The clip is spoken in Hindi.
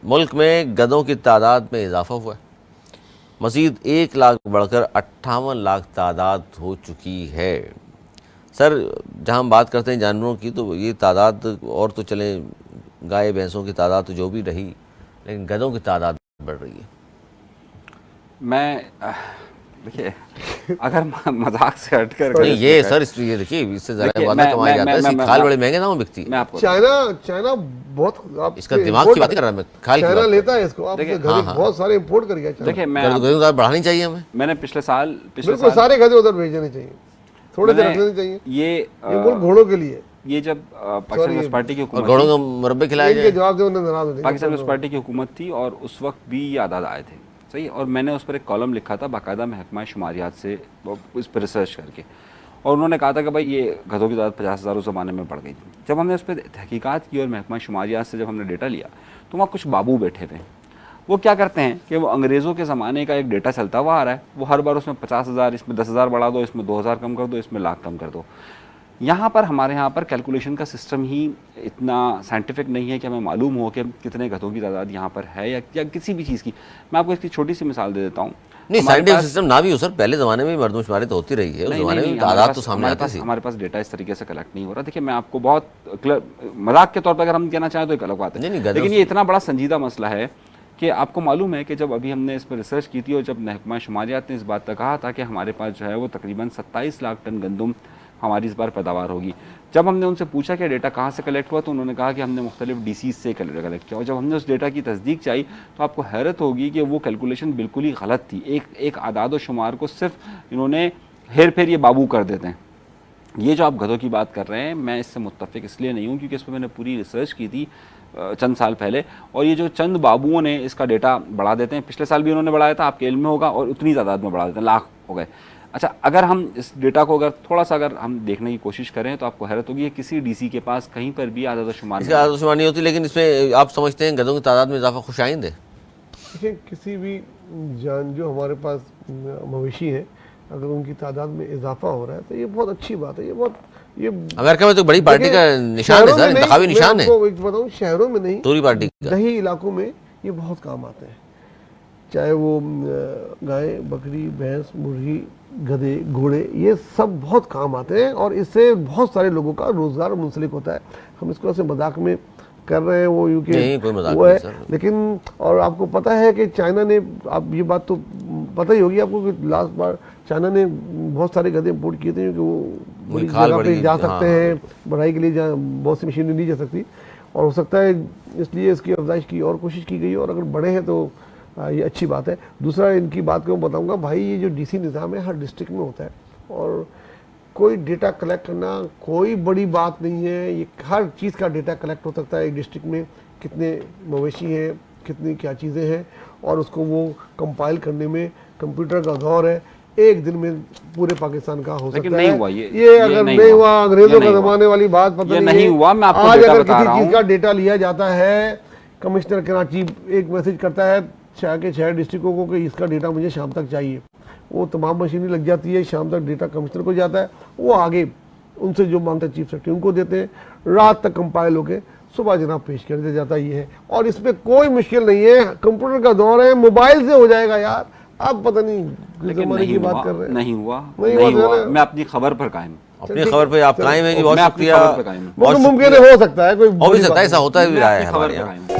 मुल्क में गधों की तादाद में इजाफा हुआ है। मज़ीद 1 लाख बढ़कर 58 लाख तादाद हो चुकी है। सर, जहाँ हम बात करते हैं जानवरों की, तो ये तादाद और तो चलें, गाय भैंसों की तादाद तो जो भी रही, लेकिन गधों की तादाद बढ़ रही है। मैं देखिए, अगर मजाक से हटकर नहीं, ये सर ये देखिए, इससे ज़रा वादा कमाया जाता है। खाल बड़े महंगे दामों में बिकती है। चाइना बहुत, इसका दिमाग की बात कर रहा मैं, खाल चाइना लेता है इसको, आपके घर बहुत सारे इंपोर्ट कर गया। देखिए, मैं बढ़ानी चाहिए हमें। मैंने पिछले साल सारे गधे उधर भेजने चाहिए, थोड़े से रखने चाहिए। ये घोड़ों के लिए, ये जब पाकिस्तान कम्युनिस्ट पार्टी की हुकूमत, घोड़ों का मुरब्बे खिलाया जाए, जवाब दे उन्हें नाराज हो जाएंगे। पाकिस्तान कम्युनिस्ट पार्टी की हुकूमत थी और उस वक्त भी ये आदाद आए थे, सही। और मैंने उस पर एक कॉलम लिखा था बाकायदा महकमा शुमारियात से इस पर रिसर्च करके, और उन्होंने कहा था कि भाई ये गधों की तादाद 50,000 उस ज़माने में बढ़ गई थी। जब हमने उस पर तहकीकात की और महकमा शुमारियात से जब हमने डेटा लिया, तो वहाँ कुछ बाबू बैठे थे। वो क्या करते हैं कि वो अंग्रेज़ों के ज़माने का एक डेटा चलता हुआ आ रहा है, वो हर बार उसमें 50,000, इसमें 10,000 बढ़ा दो, इसमें 2,000 कम कर दो, इसमें लाख कम कर दो। यहाँ पर हमारे यहाँ पर कैलकुलेशन का सिस्टम ही इतना साइंटिफिक नहीं है कि हमें मालूम हो कि कितने गधों की तादाद यहाँ पर है या किसी भी चीज़ की। मैं आपको इसकी छोटी सी मिसाल दे देता हूँ। नहीं, साइंटिफिक सिस्टम ना भी हो सर, पहले ज़माने में मरदमशुमारी तो होती रही है, उस ज़माने में तादाद तो सामने आती थी। हमारे पास डेटा इस तरीके से कलेक्ट नहीं हो रहा। देखिए, मैं आपको बहुत मजाक के तौर पर अगर हम कहना चाहें तो एक अलग बात है, लेकिन ये इतना बड़ा संजीदा मसला है कि आपको मालूम है कि जब अभी हमने इस पर रिसर्च की थी और जब महकमा शुमारियात ने इस बात का कहा था कि हमारे पास जो है वो तकरीबन 27 लाख टन गंदम हमारी इस बार पैदावार होगी, जब हमने उनसे पूछा कि डेटा कहाँ से कलेक्ट हुआ, तो उन्होंने कहा कि हमने मुख्तलिफ DCs से कलेक्ट किया। और जब हमने उस डेटा की तस्दीक चाहिए तो आपको हैरत होगी कि वो कैलकुलेशन बिल्कुल ही गलत थी। एक आदाद व शुमार को सिर्फ इन्होंने हेर फेर ये बाबू कर देते हैं। ये जो आप गधों की बात कर रहे हैं, मैं इससे मुत्तफिक इसलिए नहीं हूँ क्योंकि इस पर मैंने पूरी रिसर्च की थी चंद साल पहले, और ये जो चंद बाबुओं ने इसका डेटा बढ़ा देते हैं, पिछले साल भी उन्होंने बढ़ाया था, आपके इल्म में होगा, और उतनी तादाद में बढ़ा देते हैं, लाख हो गए। अच्छा, अगर हम इस डेटा को अगर थोड़ा सा अगर हम देखने की कोशिश करें तो आपको हैरत होगी कि किसी DC के पास कहीं पर भी आदाद शुमार नहीं होती। लेकिन इसमें आप समझते हैं गधों की तादाद में इजाफा खुशाइंद है? देखिए, किसी भी जान जो हमारे पास मवेशी है, अगर उनकी तादाद में इजाफा हो रहा है तो ये बहुत अच्छी बात है। ये अमेरिका में तो बड़ी पार्टी का निशान है सर, इंतखाबी निशान है। बताऊँ, शहरों में नहीं, टोरी पार्टी का, दही इलाकों में ये बहुत काम आते हैं। चाहे वो गाय, बकरी, भैंस, मुर्गी, गधे, घोड़े, ये सब बहुत काम आते हैं और इससे बहुत सारे लोगों का रोजगार मुंसलिक होता है। हम इसको ऐसे मजाक में कर रहे हैं, वो यूके वो है, लेकिन और आपको पता है कि चाइना ने, आप ये बात तो पता ही होगी आपको कि लास्ट बार चाइना ने बहुत सारे गधे इंपोर्ट किए थे क्योंकि वो बड़ी जगह पे जा सकते हैं, बढ़ाई के लिए जहाँ बहुत सी मशीनें नहीं जा सकती, और हो सकता है इसलिए इसकी अफजाइश की और कोशिश की गई, और अगर बढ़े हैं तो ये अच्छी बात है। दूसरा, इनकी बात को मैं बताऊंगा, भाई ये जो DC निज़ाम है हर डिस्ट्रिक्ट में होता है और कोई डेटा कलेक्ट करना कोई बड़ी बात नहीं है। ये हर चीज़ का डेटा कलेक्ट हो सकता है, एक डिस्ट्रिक्ट में कितने मवेशी हैं, कितनी क्या चीज़ें हैं, और उसको वो कंपाइल करने में कंप्यूटर का दौर है, एक दिन में पूरे पाकिस्तान का हो सकता है। ये अगर नहीं हुआ, अंग्रेजों का ज़माने वाली बात पता नहीं हुआ। आज अगर किसी चीज़ का डेटा लिया जाता है, कमिश्नर कराची एक मैसेज करता है शहर डिस्ट्रिक्टों को कि इसका डेटा मुझे शाम तक चाहिए, वो तमाम मशीनें लग जाती है, शाम तक डेटा कमिश्नर को जाता है, वो आगे उनसे जो मांगता है चीफ सेक्रेटरी उनको देते हैं, रात तक कंपाइल होकर सुबह जनाब पेश कर दिया जाता ही है। और इसमें कोई मुश्किल नहीं है, कंप्यूटर का दौर है, मोबाइल से हो जाएगा यार। आप पता नहीं जमाने की बात कर रहे हैं। नहीं हुआ। मैं अपनी खबर पर कायम, अपनी खबर पे आप कायम है जी, बहुत शुक्रिया। वो तो मुमकिन हो सकता है, कोई हो भी सकता है, ऐसा होता है भी रहा है हमारे यहाँ।